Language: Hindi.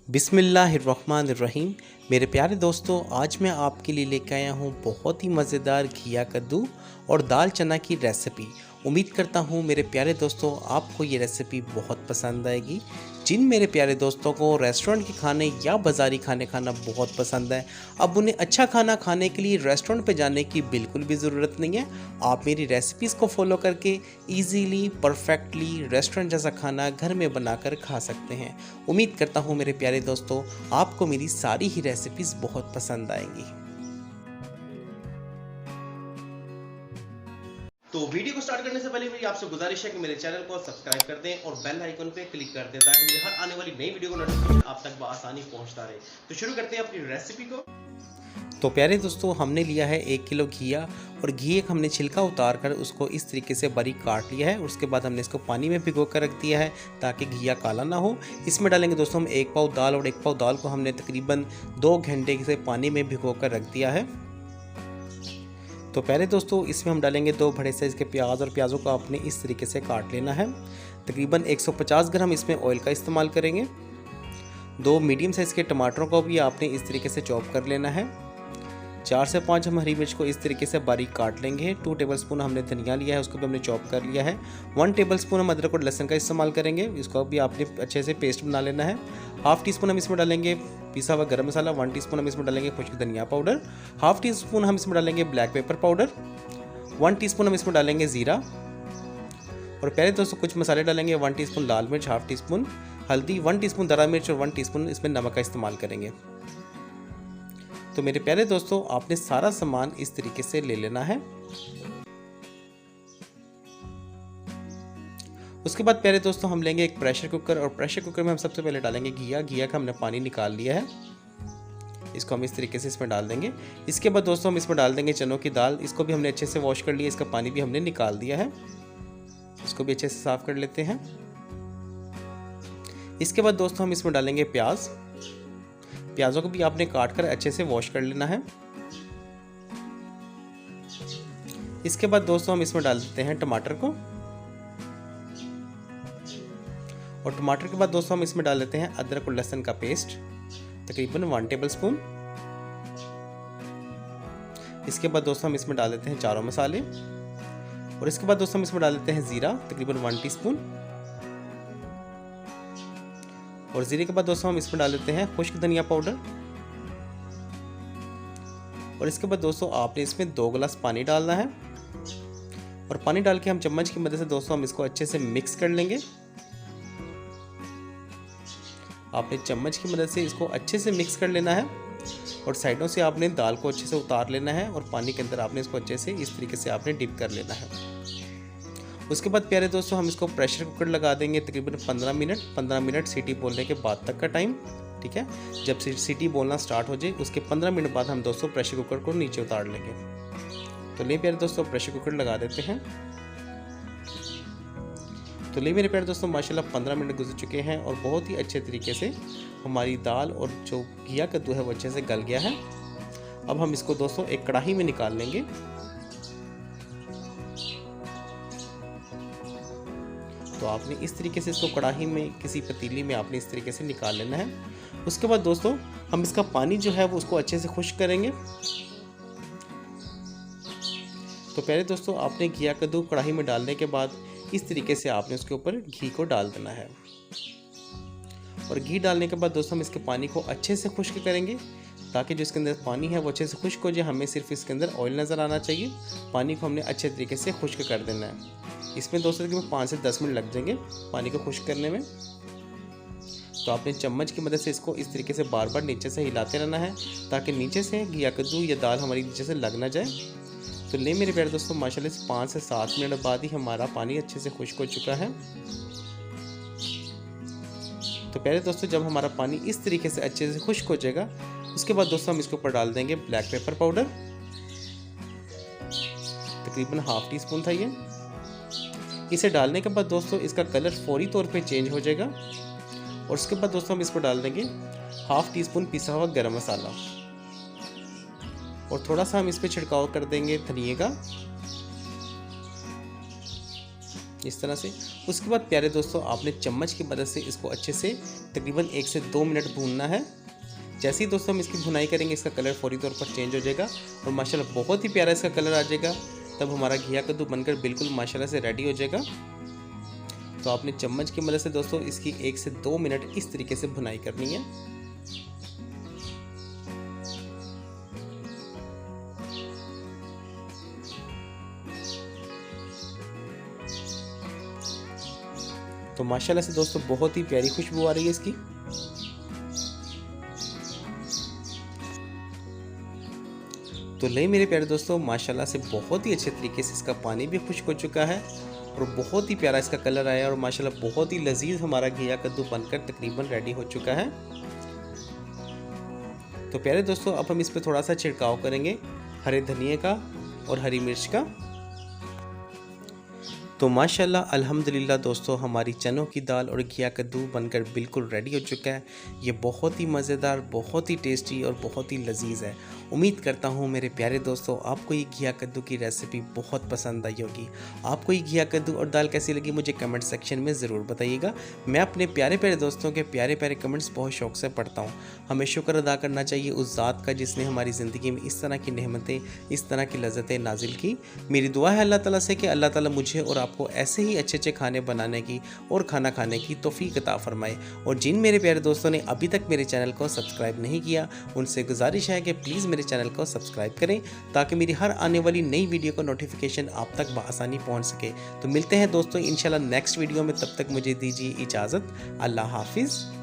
बिस्मिल्लाहिर्रहमानिर्रहीम। मेरे प्यारे दोस्तों, आज मैं आपके लिए लेकर आया हूँ बहुत ही मज़ेदार घिया कद्दू और दाल चना की रेसिपी। उम्मीद करता हूँ मेरे प्यारे दोस्तों आपको ये रेसिपी बहुत पसंद आएगी। जिन मेरे प्यारे दोस्तों को रेस्टोरेंट के खाने या बाज़ारी खाने खाना बहुत पसंद है, अब उन्हें अच्छा खाना खाने के लिए रेस्टोरेंट पे जाने की बिल्कुल भी ज़रूरत नहीं है। आप मेरी रेसिपीज़ को फॉलो करके इजीली परफेक्टली रेस्टोरेंट जैसा खाना घर में बनाकर खा सकते हैं। उम्मीद करता हूँ मेरे प्यारे दोस्तों आपको मेरी सारी ही रेसिपीज़ बहुत पसंद आएंगी। तो वीडियो को स्टार्ट करने से पहले मेरी आपसे गुजारिश है कि मेरे चैनल को सब्सक्राइब कर दें और बेल आइकन पे क्लिक कर दें ताकि मुझे हर आने वाली नई वीडियो का नोटिफिकेशन आप तक बआसानी पहुंचता रहे। तो शुरू करते हैं अपनी रेसिपी को। तो प्यारे दोस्तों, हमने लिया है 1 किलो घिया और घी एक हमने छिलका उतार कर उसको इस तरीके से बारीक काट लिया है। उसके बाद हमने इसको पानी में भिगो कर रख दिया है ताकि घिया काला ना हो। इसमें डालेंगे दोस्तों हम 1 पाव दाल और 1 पाव दाल को हमने तकरीबन 2 घंटे से पानी में भिगो कर रख दिया है। तो पहले दोस्तों इसमें हम डालेंगे 2 बड़े साइज़ के प्याज और प्याज़ों को आपने इस तरीके से काट लेना है। तकरीबन 150 ग्राम इसमें ऑयल का इस्तेमाल करेंगे। 2 मीडियम साइज़ के टमाटरों को भी आपने इस तरीके से चॉप कर लेना है। 4 से 5 हम हरी मिर्च को इस तरीके से बारीक काट लेंगे। 2 टेबलस्पून हमने धनिया लिया है, उसको भी हमने चॉप कर लिया है। 1 टेबलस्पून हम अदरक और लहसुन का इस्तेमाल करेंगे, इसको भी आपने अच्छे से पेस्ट बना लेना है। हाफ़ टी स्पून हम इसमें डालेंगे पिसा हुआ गरम मसाला। 1 टीस्पून हम इसमें डालेंगे खुश्क धनिया पाउडर। हाफ़ टी स्पून हम इसमें डालेंगे ब्लैक पेपर पाउडर। 1 टीस्पून हम इसमें डालेंगे ज़ीरा। और पहले दोस्तों कुछ मसाले डालेंगे। 1 टीस्पून लाल मिर्च, हाफ़ टी स्पून हल्दी, 1 टीस्पून दरा मिर्च और 1 टीस्पून इसमें नमक का इस्तेमाल करेंगे। तो मेरे प्यारे दोस्तों आपने सारा सामान इस तरीके से ले लेना है। उसके बाद प्यारे दोस्तों हम लेंगे एक प्रेशर कुकर और प्रेशर कुकर में हम सबसे पहले डालेंगे घिया का हमने पानी निकाल लिया है। इसको हम इस तरीके से इसमें डाल देंगे। इसके बाद दोस्तों हम इसमें डाल देंगे चनों की दाल। इसको भी हमने अच्छे से वॉश कर लिया, इसका पानी भी हमने निकाल दिया है। इसको भी अच्छे से साफ कर लेते हैं। इसके बाद दोस्तों हम इसमें डालेंगे प्याज़ों को भी आपने काट कर अच्छे से वॉश कर लेना है। इसके बाद दोस्तों हम इसमें डाल देते हैं टमाटर को और टमाटर के बाद दोस्तों हम इसमें डाल देते हैं अदरक और लहसुन का पेस्ट तकरीबन 1 टेबलस्पून। इसके बाद दोस्तों हम इसमें डाल देते हैं चारों मसाले और इसके बाद दोस्तों हम इसमें डाल देते हैं ज़ीरा तकरीबन 1 टीस्पून। और ज़ीरे के बाद दोस्तों हम इसमें डाल देते हैं खुश्क धनिया पाउडर। और इसके बाद दोस्तों आपने इसमें 2 गिलास पानी डालना है और पानी डाल के हम चम्मच की मदद से दोस्तों हम इसको अच्छे से मिक्स कर लेंगे। आपने चम्मच की मदद से इसको अच्छे से मिक्स कर लेना है और साइडों से आपने दाल को अच्छे से उतार लेना है और पानी के अंदर आपने इसको अच्छे से इस तरीके से आपने डिप कर लेना है। उसके बाद प्यारे दोस्तों हम इसको प्रेशर कुकर लगा देंगे तकरीबन 15 मिनट सीटी बोलने के बाद तक का टाइम। ठीक है, जब सीटी बोलना स्टार्ट हो जाए उसके 15 मिनट बाद हम दोस्तों प्रेशर कुकर को नीचे उतार लेंगे। तो ले प्यारे दोस्तों प्रेशर कुकर लगा देते हैं। तो ले मेरे प्यारे दोस्तों माशाल्लाह 15 मिनट गुजर चुके हैं और बहुत ही अच्छे तरीके से हमारी दाल और जो घिया कद्दू है वो अच्छे से गल गया है। अब हम इसको दोस्तों एक कढ़ाई में निकाल लेंगे। तो आपने इस तरीके से इसको कढ़ाई में किसी पतीली में आपने इस तरीके से निकाल लेना है। उसके बाद दोस्तों हम इसका पानी जो है वो उसको अच्छे से खुश्क करेंगे। तो पहले दोस्तों आपने घिया कद्दू कढ़ाई में डालने के बाद इस तरीके से आपने उसके ऊपर घी को डाल देना है और घी डालने के बाद दोस्तों हम इसके पानी को अच्छे से खुश्क करेंगे ताकि जो इसके अंदर पानी है वो अच्छे से खुश्क हो जाए। हमें सिर्फ इसके अंदर ऑयल नज़र आना चाहिए। पानी को हमने अच्छे तरीके से खुश्क कर देना है। इसमें दोस्तों तकरीबन 5 से 10 मिनट लग जाएंगे पानी को खुश्क करने में। तो आपने चम्मच की मदद से इसको इस तरीके से बार बार नीचे से हिलाते रहना है ताकि नीचे से घिया कद्दू या दाल हमारी नीचे से लग ना जाए। तो ले मेरे प्यारे दोस्तों माशाल्लाह से 5 से 7 मिनट बाद ही हमारा पानी अच्छे से खुश्क हो चुका है। तो प्यारे दोस्तों जब हमारा पानी इस तरीके से अच्छे से खुश्क हो जाएगा उसके बाद दोस्तों हम इसके ऊपर डाल देंगे ब्लैक पेपर पाउडर। तकरीबन हाफ़ टी स्पून था ये। इसे डालने के बाद दोस्तों इसका कलर फौरी तौर पे चेंज हो जाएगा और उसके बाद दोस्तों हम इसको डाल देंगे हाफ़ टी स्पून पिसा हुआ गरम मसाला और थोड़ा सा हम इस पर छिड़काव कर देंगे धनिए का। इस तरह से। उसके बाद प्यारे दोस्तों आपने चम्मच की मदद से इसको अच्छे से तकरीबन 1 से 2 मिनट भूनना है। जैसे ही दोस्तों हम इसकी भुनाई करेंगे इसका कलर फौरी तौर पर चेंज हो जाएगा और माशाल्लाह बहुत ही प्यारा इसका कलर आ जाएगा। तब हमारा घिया कद्दू बनकर बिल्कुल माशाल्लाह से रेडी हो जाएगा। तो आपने चम्मच की मदद से दोस्तों इसकी 1 से 2 मिनट इस तरीके से भुनाई करनी है। तो माशाल्लाह से दोस्तों बहुत ही प्यारी खुशबू आ रही है इसकी। तो ले मेरे प्यारे दोस्तों माशाल्लाह से बहुत ही अच्छे तरीके से इसका पानी भी खुश्क हो चुका है और बहुत ही प्यारा इसका कलर आया और माशाल्लाह बहुत ही लजीज हमारा घिया कद्दू बनकर तकरीबन रेडी हो चुका है। तो प्यारे दोस्तों अब हम इस पर थोड़ा सा छिड़काव करेंगे हरे धनिए का और हरी मिर्च का। तो माशाल्लाह अल्हम्दुलिल्लाह दोस्तों हमारी चनों की दाल और घिया कद्दू बनकर बिल्कुल रेडी हो चुका है। ये बहुत ही मज़ेदार, बहुत ही टेस्टी और बहुत ही लजीज है। उम्मीद करता हूँ मेरे प्यारे दोस्तों आपको ये घिया कद्दू की रेसिपी बहुत पसंद आई होगी। आपको ये घिया कद्दू और दाल कैसी लगी मुझे कमेंट सेक्शन में ज़रूर बताइएगा। मैं अपने प्यारे प्यारे दोस्तों के प्यारे प्यारे कमेंट्स बहुत शौक़ से पढ़ता हूँ। हमें शुक्र अदा करना चाहिए उस ज़ात का जिसने हमारी ज़िंदगी में इस तरह की नेमतें, इस तरह की लज़्ज़तें नाजिल की। मेरी दुआ है अल्लाह ताला से कि अल्लाह ताला मुझे और आपको ऐसे ही अच्छे अच्छे खाने बनाने की और खाना खाने की तौफीक अता फरमाए। और जिन मेरे प्यारे दोस्तों ने अभी तक मेरे चैनल को सब्सक्राइब नहीं किया उनसे गुजारिश है कि प्लीज़ मेरे चैनल को सब्सक्राइब करें ताकि मेरी हर आने वाली नई वीडियो का नोटिफिकेशन आप तक बआसानी पहुंच सके। तो मिलते हैं दोस्तों इंशाल्लाह नेक्स्ट वीडियो में, तब तक मुझे दीजिए इजाज़त। अल्लाह हाफिज़।